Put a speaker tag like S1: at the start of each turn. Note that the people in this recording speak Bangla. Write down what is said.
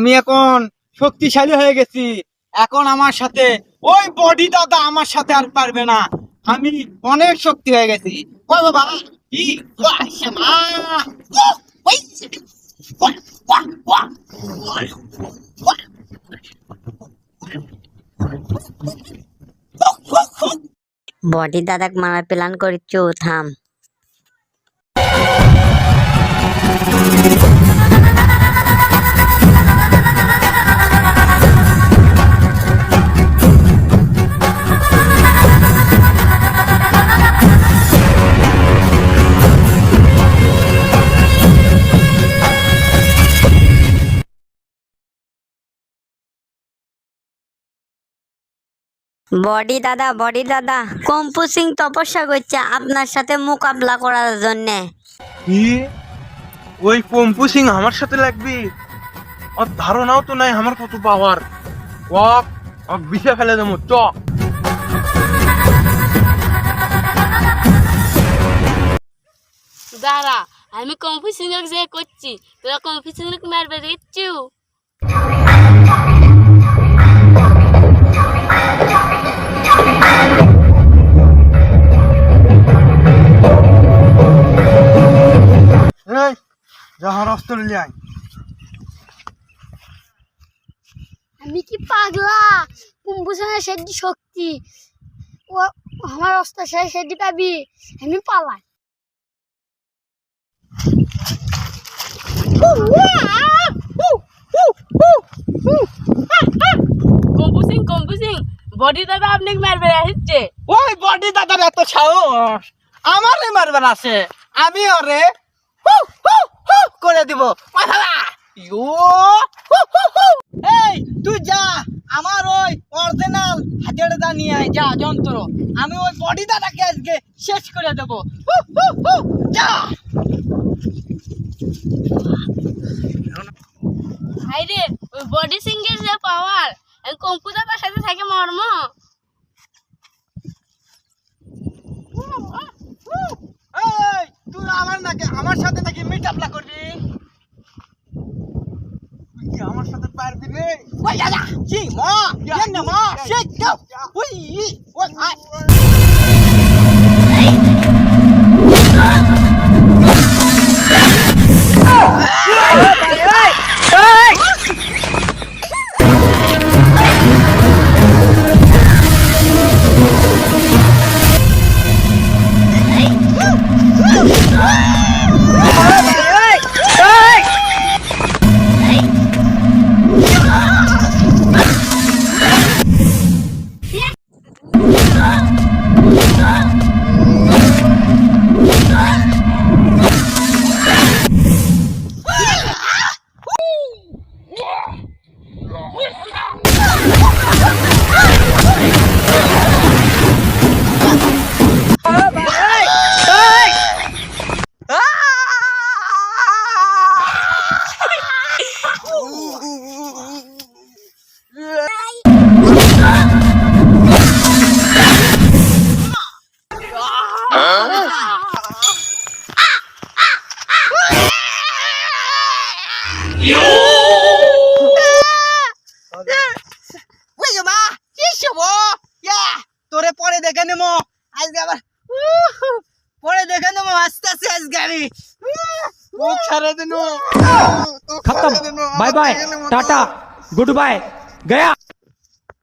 S1: আমি এখন শক্তিশালী হয়ে গেছি। এখন আমার সাথে ওই বডি দাদা আমার সাথে আর পারবে না। আমি অনেক শক্তি হয়ে গেছি। ও বাবা কি ওয়া শামা ও ওই ওয়া ওয়া ওয়া
S2: বডি দাদাক মারার প্ল্যান করিচ্ছু, থাম। বডি দাদা কম্পু সিং তপস্যা করছে আপনার সাথে মোকাবলা করার জন্য।
S3: কি ওই পম্পু সিং আমার সাথে লাগবে? আর ধারণাও তো নাই আমার কত পাওয়ার। ওক ওক বিষে ফেলে দেবো চ।
S4: দাঁড়া, আমি কম্পু সিং যে করছি, তোরা কম্পু সিং মারবে দিচ্ছু।
S3: এই যাহার অস্ত্র নিয়ে আয়।
S5: আমি কি পাগলা? কুম্ভূষণের সেটি শক্তি, ও আমার অস্ত্র সেটি পাবি। আমি পালাই।
S4: কম্পু সিং বডি দাদা আপনাকে মারবে আসছে।
S1: ওই বডি দাদার এত সাহস আমারে মারবার আছে। আমি ওরে হু হু হু করে দিব। এই তুই যা, আমার ওই অরিজিনাল হাতিয়ারটা নিয়ে আয়, যা যন্ত্র। আমি ওই বডি দাদাকে আজকে শেষ করে দেব। হু হু হু যা।
S4: হাইরে ওই বডি সিং এর যে পাওয়ার, কম্পু দাদার সাথে থাকে মর্ম।
S1: এই তুই আমার সাথে নাকি মিটআপলা করবি?
S3: তুই কি আমার সাথে পারবি রে?
S1: ওই দাদা কি মা কেন মা শেখ দাও। ওই ওই আয়। তোরে পরে দেখে নেবো আজকে আবার। পরে দেখে নেবো আস্তে আস্তে আজকে আমি মুখ ছাড়া দেবো।
S6: खत्म, bye bye, tata, goodbye, गया।